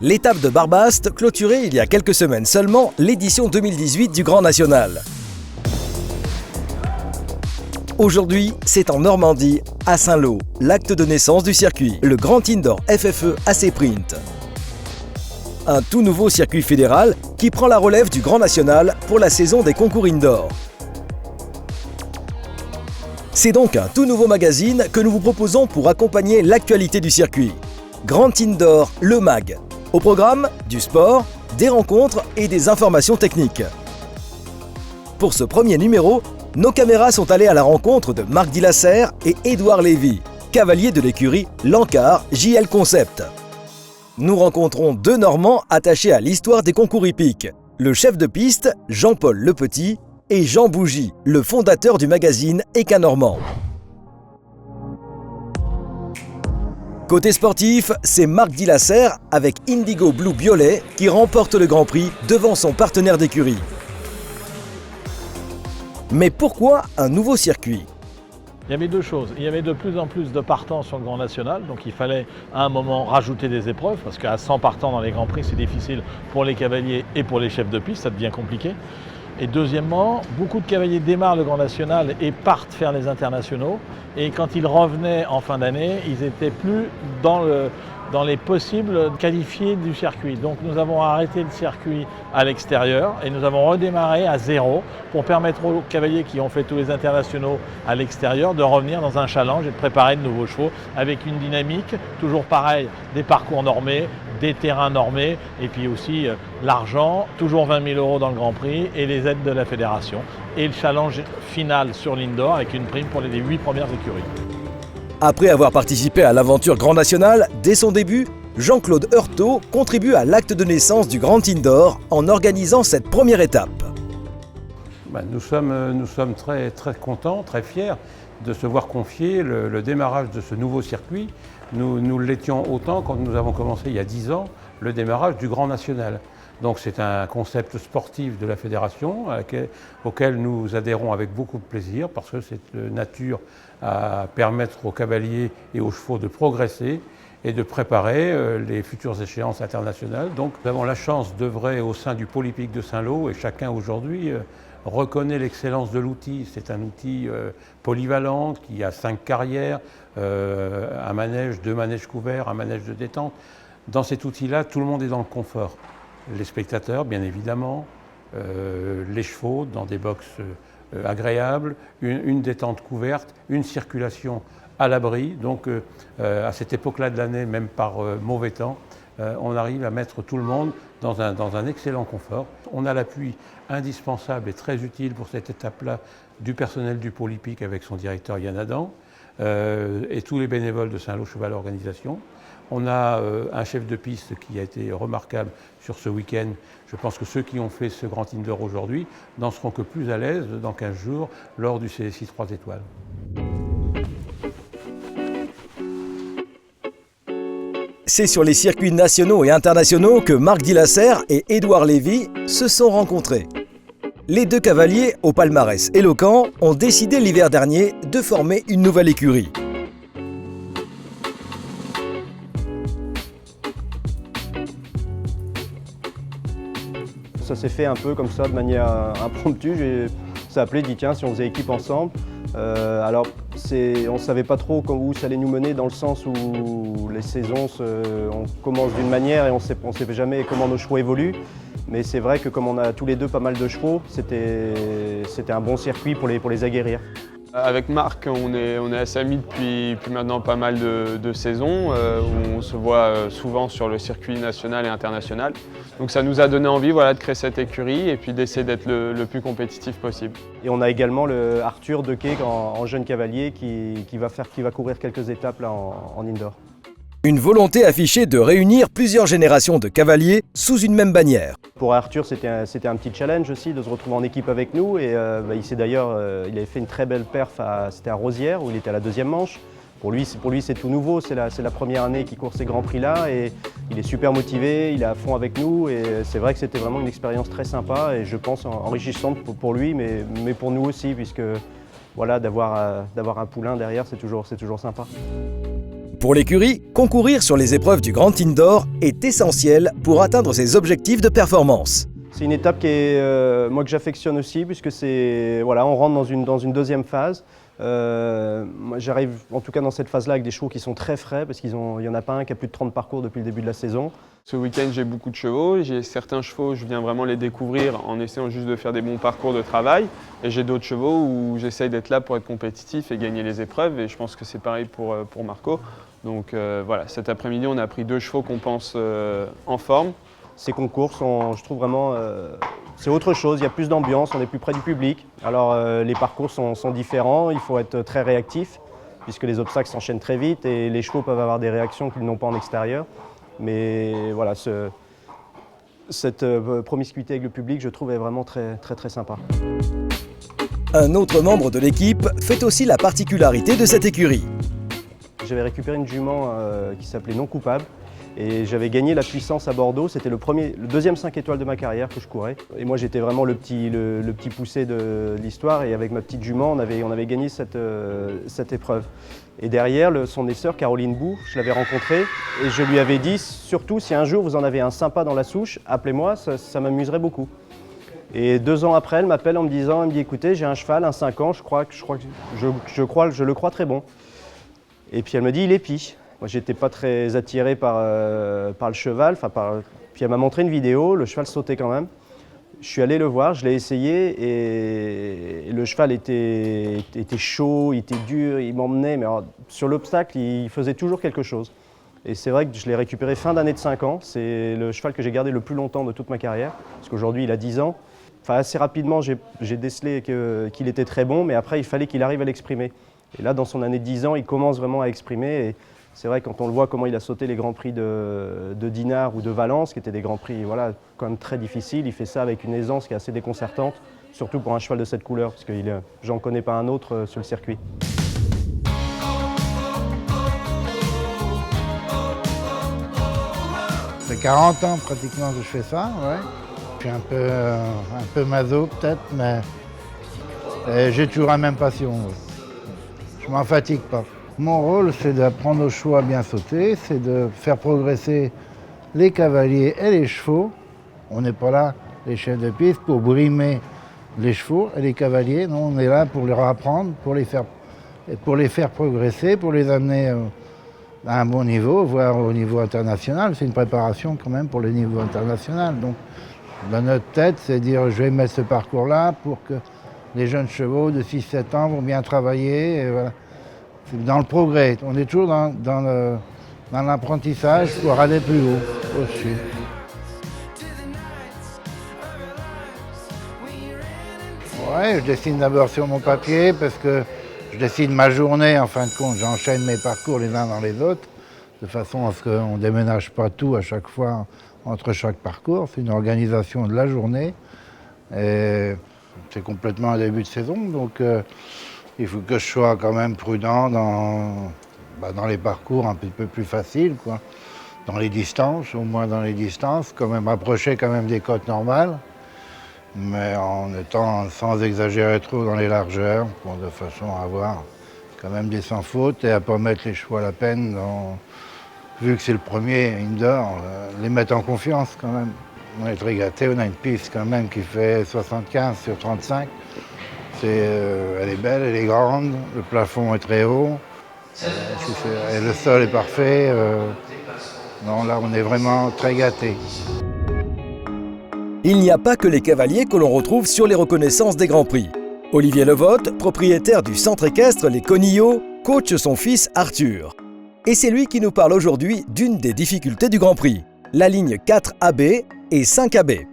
L'étape de Barbaste clôturait il y a quelques semaines seulement l'édition 2018 du Grand National. Aujourd'hui, c'est en Normandie, à Saint-Lô, l'acte de naissance du circuit, le Grand Indoor FFE AC Print. Un tout nouveau circuit fédéral qui prend la relève du Grand National pour la saison des concours indoor. C'est donc un tout nouveau magazine que nous vous proposons pour accompagner l'actualité du circuit. Grand Indoor, le MAG. Au programme, du sport, des rencontres et des informations techniques. Pour ce premier numéro, nos caméras sont allées à la rencontre de Marc Dillasser et Édouard Lévy, cavaliers de l'écurie Lancard JL Concept. Nous rencontrons deux Normands attachés à l'histoire des concours hippiques, le chef de piste Jean-Paul Lepetit et Jean Bougie, le fondateur du magazine Éca-Normand. Côté sportif, c'est Marc Dillasser avec Indigo Blue Biolay qui remporte le Grand Prix devant son partenaire d'écurie. Mais pourquoi un nouveau circuit ? Il y avait deux choses. Il y avait de plus en plus de partants sur le Grand National, donc il fallait à un moment rajouter des épreuves, parce qu'à 100 partants dans les Grands Prix, c'est difficile pour les cavaliers et pour les chefs de piste, ça devient compliqué. Et deuxièmement, beaucoup de cavaliers démarrent le Grand National et partent faire les internationaux. Et quand ils revenaient en fin d'année, ils n'étaient plus dans les possibles qualifiés du circuit. Donc nous avons arrêté le circuit à l'extérieur et nous avons redémarré à zéro pour permettre aux cavaliers qui ont fait tous les internationaux à l'extérieur de revenir dans un challenge et de préparer de nouveaux chevaux avec une dynamique, toujours pareil, des parcours normés, des terrains normés et puis aussi l'argent, toujours 20 000 € dans le Grand Prix et les aides de la fédération. Et le challenge final sur l'indoor avec une prime pour les 8 premières écuries. Après avoir participé à l'aventure Grand National, dès son début, Jean-Claude Heurtaud contribue à l'acte de naissance du Grand Indoor en organisant cette première étape. Nous sommes très, très contents, très fiers de se voir confier le démarrage de ce nouveau circuit. Nous l'étions autant quand nous avons commencé il y a 10 ans le démarrage du Grand National. Donc c'est un concept sportif de la fédération auquel nous adhérons avec beaucoup de plaisir parce que c'est de nature à permettre aux cavaliers et aux chevaux de progresser et de préparer les futures échéances internationales. Donc nous avons la chance d'œuvrer au sein du pôle hippique de Saint-Lô et chacun aujourd'hui reconnaît l'excellence de l'outil. C'est un outil polyvalent qui a 5 carrières, un manège, 2 manèges couverts, un manège de détente. Dans cet outil-là, tout le monde est dans le confort. Les spectateurs, bien évidemment, les chevaux dans des boxes agréables, une détente couverte, une circulation à l'abri. Donc à cette époque-là de l'année, même par mauvais temps, on arrive à mettre tout le monde dans un excellent confort. On a l'appui indispensable et très utile pour cette étape-là du personnel du pôle hippique avec son directeur Yann Adam et tous les bénévoles de Saint-Lô Cheval Organisation. On a un chef de piste qui a été remarquable sur ce week-end. Je pense que ceux qui ont fait ce Grand Indoor aujourd'hui n'en seront que plus à l'aise dans 15 jours lors du CSI 3 étoiles. C'est sur les circuits nationaux et internationaux que Marc Dillasser et Édouard Lévy se sont rencontrés. Les deux cavaliers, au palmarès éloquent, ont décidé l'hiver dernier de former une nouvelle écurie. Ça s'est fait un peu comme ça, de manière impromptue. J'ai appelé, dit tiens, si on faisait équipe ensemble. Alors, on ne savait pas trop où ça allait nous mener, dans le sens où les saisons, on commence d'une manière et on ne sait jamais comment nos chevaux évoluent. Mais c'est vrai que comme on a tous les deux pas mal de chevaux, c'était un bon circuit pour les aguerrir. Avec Marc, on est assez amis depuis maintenant pas mal de saisons, où on se voit souvent sur le circuit national et international. Donc ça nous a donné envie de créer cette écurie et puis d'essayer d'être le plus compétitif possible. Et on a également le Arthur Dequet en jeune cavalier qui va courir quelques étapes là, en indoor. Une volonté affichée de réunir plusieurs générations de cavaliers sous une même bannière. Pour Arthur, c'était un petit challenge aussi de se retrouver en équipe avec nous. Et il avait fait une très belle perf, c'était à Rosières où il était à la 2e manche. Pour lui c'est tout nouveau, c'est la première année qu'il court ces grands prix-là. Et il est super motivé, il est à fond avec nous. Et c'est vrai que c'était vraiment une expérience très sympa et je pense enrichissante pour lui, mais pour nous aussi, puisque voilà, d'avoir un poulain derrière, c'est toujours sympa. Pour l'écurie, concourir sur les épreuves du Grand Indoor est essentiel pour atteindre ses objectifs de performance. C'est une étape qui est, moi, que j'affectionne aussi, puisque voilà, on rentre dans une deuxième phase. Moi, j'arrive en tout cas dans cette phase-là avec des chevaux qui sont très frais, parce qu'il n'y en a pas un qui a plus de 30 parcours depuis le début de la saison. Ce week-end, j'ai beaucoup de chevaux. J'ai certains chevaux, je viens vraiment les découvrir en essayant juste de faire des bons parcours de travail. Et j'ai d'autres chevaux où j'essaye d'être là pour être compétitif et gagner les épreuves. Et je pense que c'est pareil pour Marco. Donc voilà, cet après-midi, on a pris 2 chevaux qu'on pense en forme. Ces concours sont, je trouve vraiment, c'est autre chose, il y a plus d'ambiance, on est plus près du public. Alors les parcours sont différents, il faut être très réactif puisque les obstacles s'enchaînent très vite et les chevaux peuvent avoir des réactions qu'ils n'ont pas en extérieur. Mais voilà, cette promiscuité avec le public, je trouve, est vraiment très sympa. Un autre membre de l'équipe fait aussi la particularité de cette écurie. J'avais récupéré une jument qui s'appelait Non Coupable. Et j'avais gagné la puissance à Bordeaux, c'était le deuxième 5 étoiles de ma carrière que je courais. Et moi j'étais vraiment le petit poussé de l'histoire et avec ma petite jument on avait gagné cette épreuve. Et derrière son essor Caroline Bou, je l'avais rencontrée et je lui avais dit surtout si un jour vous en avez un sympa dans la souche, appelez-moi, ça m'amuserait beaucoup. Et 2 ans après elle m'appelle en me disant, elle me dit écoutez j'ai un cheval, un 5 ans, je le crois très bon. Et puis elle me dit il est pie. Moi, j'étais pas très attiré par le cheval. Puis elle m'a montré une vidéo, le cheval sautait quand même. Je suis allé le voir, je l'ai essayé et le cheval était chaud, il était dur, il m'emmenait. Mais alors, sur l'obstacle, il faisait toujours quelque chose. Et c'est vrai que je l'ai récupéré fin d'année de 5 ans. C'est le cheval que j'ai gardé le plus longtemps de toute ma carrière. Parce qu'aujourd'hui, il a 10 ans. Enfin, assez rapidement, j'ai décelé qu'il était très bon, mais après, il fallait qu'il arrive à l'exprimer. Et là, dans son année de 10 ans, il commence vraiment à exprimer. Et c'est vrai, quand on le voit, comment il a sauté les Grands Prix de Dinard ou de Valence, qui étaient des Grands Prix voilà, quand même très difficiles, il fait ça avec une aisance qui est assez déconcertante, surtout pour un cheval de cette couleur, parce que j'en connais pas un autre sur le circuit. Ça fait 40 ans pratiquement que je fais ça, ouais. Je suis un peu maso peut-être, mais j'ai toujours la même passion. Ouais. Je m'en fatigue pas. Mon rôle, c'est d'apprendre aux chevaux à bien sauter, c'est de faire progresser les cavaliers et les chevaux. On n'est pas là, les chefs de piste, pour brimer les chevaux et les cavaliers. Non, on est là pour leur apprendre, pour les faire progresser, pour les amener à un bon niveau, voire au niveau international. C'est une préparation quand même pour le niveau international. Donc, dans notre tête, c'est dire je vais mettre ce parcours-là pour que les jeunes chevaux de 6-7 ans vont bien travailler. Et voilà. C'est dans le progrès. On est toujours dans l'apprentissage pour aller plus haut, au-dessus. Ouais, je dessine d'abord sur mon papier parce que je dessine ma journée. En fin de compte, j'enchaîne mes parcours les uns dans les autres, de façon à ce qu'on ne déménage pas tout à chaque fois entre chaque parcours. C'est une organisation de la journée. Et c'est complètement un début de saison, donc il faut que je sois quand même prudent dans les parcours un petit peu plus faciles, quoi. Dans les distances, au moins dans les distances, quand même approcher quand même des côtes normales, mais en étant sans exagérer trop dans les largeurs, de façon à avoir quand même des sans fautes et à ne pas mettre les chevaux à la peine, vu que c'est le premier indoor, les mettre en confiance quand même. On est très gâtés, on a une piste quand même qui fait 75 sur 35. Elle est belle, elle est grande, le plafond est très haut, et le sol est parfait. Non, là, on est vraiment très gâtés. Il n'y a pas que les cavaliers que l'on retrouve sur les reconnaissances des Grands Prix. Olivier Levotte, propriétaire du centre équestre Les Conillots, coach son fils Arthur. Et c'est lui qui nous parle aujourd'hui d'une des difficultés du Grand Prix, la ligne 4AB et 5AB.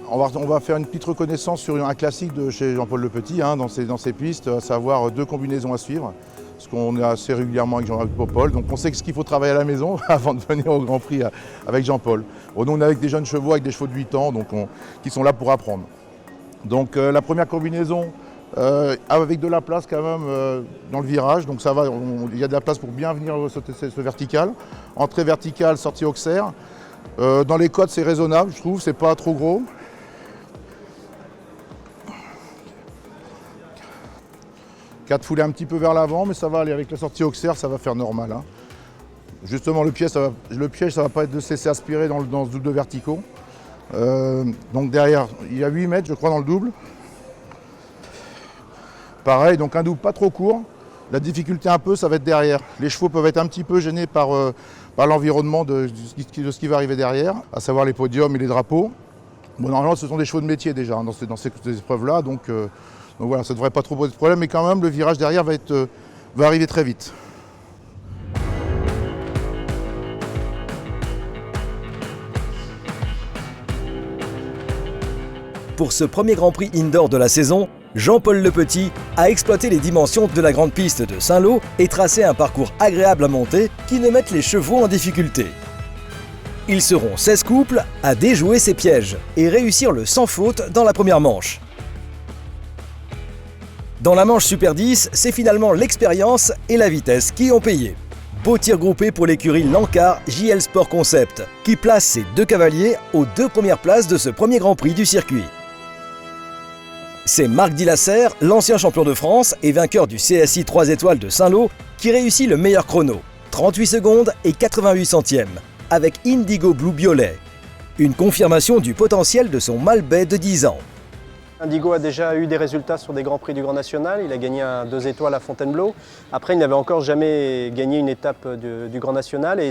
On va faire une petite reconnaissance sur un classique de chez Jean-Paul Le Petit, dans ses pistes, à savoir 2 combinaisons à suivre, parce qu'on est assez régulièrement avec Jean-Paul Popol, donc on sait ce qu'il faut travailler à la maison avant de venir au Grand Prix avec Jean-Paul. Nous, on est avec des jeunes chevaux, avec des chevaux de 8 ans, donc qui sont là pour apprendre. Donc la première combinaison, avec de la place quand même dans le virage, donc ça va, il y a de la place pour bien venir sauter ce vertical. Entrée verticale, sortie auxerre. Dans les côtes, c'est raisonnable, je trouve, c'est pas trop gros. Quatre foulées un petit peu vers l'avant, mais ça va aller avec la sortie auxerre, ça va faire normal. Justement, le piège, ça va pas être de se laisser aspirer dans ce double de verticaux. Donc derrière, il y a 8 mètres, je crois, dans le double. Pareil, donc un double pas trop court. La difficulté un peu, ça va être derrière. Les chevaux peuvent être un petit peu gênés par l'environnement de ce qui va arriver derrière, à savoir les podiums et les drapeaux. Bon, normalement, ce sont des chevaux de métier déjà dans ces épreuves-là, donc voilà, ça ne devrait pas trop poser de problème, mais quand même, le virage derrière va arriver très vite. Pour ce premier Grand Prix indoor de la saison, Jean-Paul Lepetit a exploité les dimensions de la grande piste de Saint-Lô et tracé un parcours agréable à monter qui ne mette les chevaux en difficulté. Ils seront 16 couples à déjouer ces pièges et réussir le sans faute dans la première manche. Dans la manche Super 10, c'est finalement l'expérience et la vitesse qui ont payé. Beau tir groupé pour l'écurie Lankar JL Sport Concept, qui place ses 2 cavaliers aux 2 premières places de ce premier Grand Prix du circuit. C'est Marc Dillasser, l'ancien champion de France et vainqueur du CSI 3 étoiles de Saint-Lô, qui réussit le meilleur chrono, 38 secondes et 88 centièmes, avec Indigo Blue Violet. Une confirmation du potentiel de son Malbec de 10 ans. Indigo a déjà eu des résultats sur des Grands Prix du Grand National. Il a gagné un 2 étoiles à Fontainebleau. Après, il n'avait encore jamais gagné une étape du Grand National. Et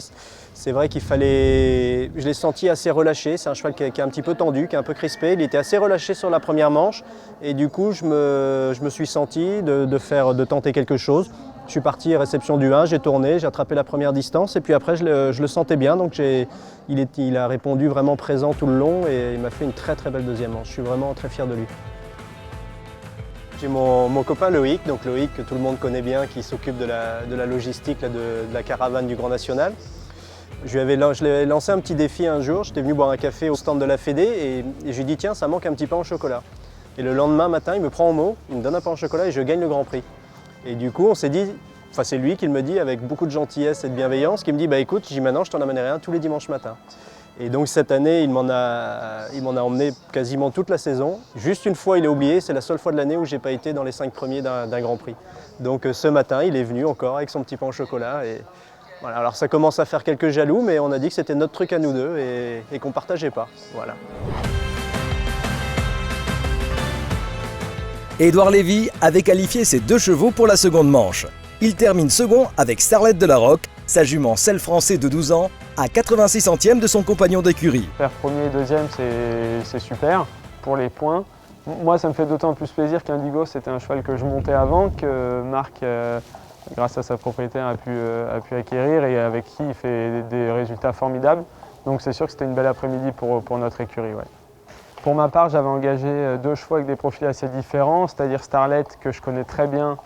c'est vrai qu'il fallait... Je l'ai senti assez relâché. C'est un cheval qui est un petit peu tendu, qui est un peu crispé. Il était assez relâché sur la première manche. Et du coup, je me suis senti de tenter quelque chose. Je suis parti réception du 1, j'ai tourné, j'ai attrapé la première distance. Et puis après, je le sentais bien. Donc il a répondu vraiment présent tout le long et il m'a fait une très très belle deuxième manche. Je suis vraiment très fier de lui. J'ai mon copain Loïc, donc Loïc que tout le monde connaît bien, qui s'occupe de la logistique de la caravane du Grand National. Je lui ai lancé un petit défi un jour, j'étais venu boire un café au stand de la Fédé et je lui ai dit tiens, ça manque un petit pain au chocolat. Et le lendemain matin, il me prend au mot, il me donne un pain au chocolat et je gagne le Grand Prix. Et du coup, on s'est dit, enfin c'est lui qui me dit avec beaucoup de gentillesse et de bienveillance, qui me dit bah écoute, maintenant je t'en amènerai un tous les dimanches matins. Et donc cette année, il m'en a emmené quasiment toute la saison. Juste une fois, il est oublié, c'est la seule fois de l'année où j'ai pas été dans les 5 premiers d'un Grand Prix. Donc ce matin, il est venu encore avec son petit pain au chocolat. Et voilà. Alors ça commence à faire quelques jaloux, mais on a dit que c'était notre truc à nous deux et qu'on partageait pas. Voilà. Édouard Lévy avait qualifié ses 2 chevaux pour la seconde manche. Il termine second avec Starlet de la Roque, sa jument selle français de 12 ans, à 86 centièmes de son compagnon d'écurie. Faire premier et deuxième, c'est super pour les points. Moi, ça me fait d'autant plus plaisir qu'Indigo, c'était un cheval que je montais avant, que Marc, grâce à sa propriétaire, a pu acquérir et avec qui il fait des résultats formidables. Donc c'est sûr que c'était une belle après-midi pour notre écurie. Ouais. Pour ma part, j'avais engagé 2 chevaux avec des profils assez différents, c'est-à-dire Starlet, que je connais très bien,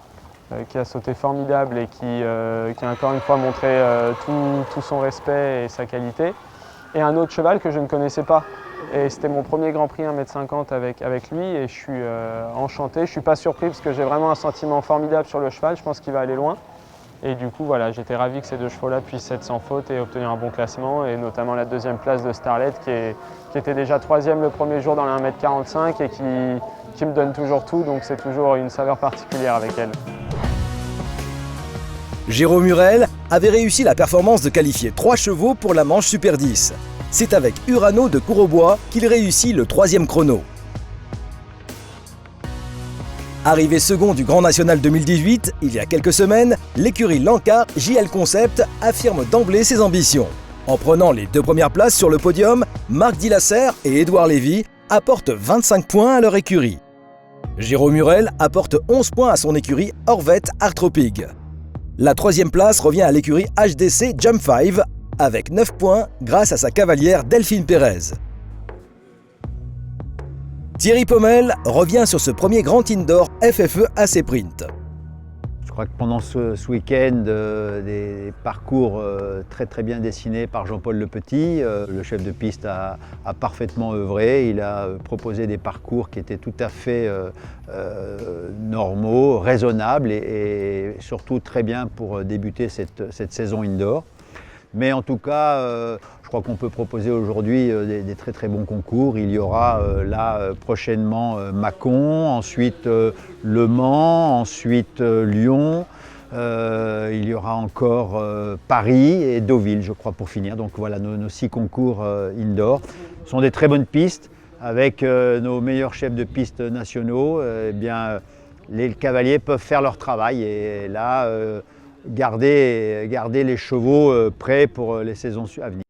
qui a sauté formidable et qui a encore une fois montré tout son respect et sa qualité. Et un autre cheval que je ne connaissais pas. Et c'était mon premier Grand Prix 1m50 avec lui et je suis enchanté. Je ne suis pas surpris parce que j'ai vraiment un sentiment formidable sur le cheval, je pense qu'il va aller loin. Et du coup, voilà, j'étais ravi que ces 2 chevaux-là puissent être sans faute et obtenir un bon classement, et notamment la 2e place de Starlet qui était déjà 3e le premier jour dans le 1m45 et qui me donne toujours tout, donc c'est toujours une saveur particulière avec elle. Jérôme Murel avait réussi la performance de qualifier 3 chevaux pour la manche Super 10. C'est avec Urano de Couraubois qu'il réussit le 3e chrono. Arrivé second du Grand National 2018, il y a quelques semaines, l'écurie Lankar JL Concept affirme d'emblée ses ambitions. En prenant les 2 premières places sur le podium, Marc Dillasser et Édouard Lévy apportent 25 points à leur écurie. Jérôme Murel apporte 11 points à son écurie Orvette Artropig. La 3e place revient à l'écurie HDC Jump 5 avec 9 points grâce à sa cavalière Delphine Pérez. Thierry Pommel revient sur ce premier Grand Indoor FFE AC Print. Je crois que pendant ce week-end, des parcours très bien dessinés par Jean-Paul Lepetit. Le chef de piste a parfaitement œuvré. Il a proposé des parcours qui étaient tout à fait normaux, raisonnables et surtout très bien pour débuter cette saison indoor. Mais en tout cas, je crois qu'on peut proposer aujourd'hui des très bons concours. Il y aura là prochainement Mâcon, ensuite Le Mans, ensuite Lyon, Il y aura encore Paris et Deauville, je crois, pour finir. Donc voilà nos 6 concours indoor. Ce sont des très bonnes pistes avec nos meilleurs chefs de piste nationaux. Les cavaliers peuvent faire leur travail et là, garder les chevaux prêts pour les saisons à venir.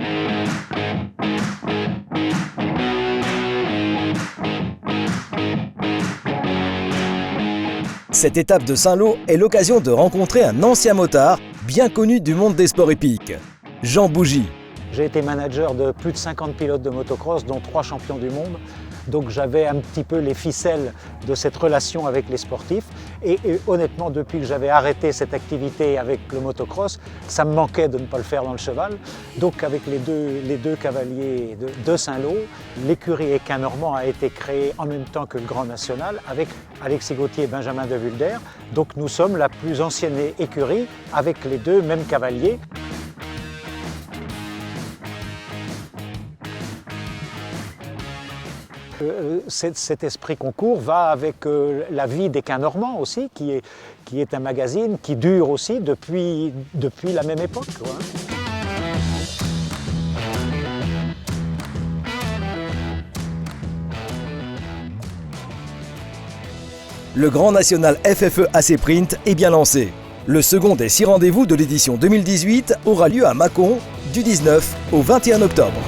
Cette étape de Saint-Lô est l'occasion de rencontrer un ancien motard bien connu du monde des sports hippiques, Jean Bougie. J'ai été manager de plus de 50 pilotes de motocross, dont 3 champions du monde. Donc j'avais un petit peu les ficelles de cette relation avec les sportifs. Et honnêtement, depuis que j'avais arrêté cette activité avec le motocross, ça me manquait de ne pas le faire dans le cheval. Donc avec les deux cavaliers de Saint-Lô, l'écurie Équin-Normand a été créée en même temps que le Grand National avec Alexis Gauthier et Benjamin de Vulder. Donc nous sommes la plus ancienne écurie avec les 2 mêmes cavaliers. Cet esprit concours va avec la vie d'Équin-Normand aussi, qui est un magazine qui dure aussi depuis la même époque, quoi. Le Grand National FFE AC Print est bien lancé. Le second des 6 rendez-vous de l'édition 2018 aura lieu à Mâcon du 19 au 21 octobre.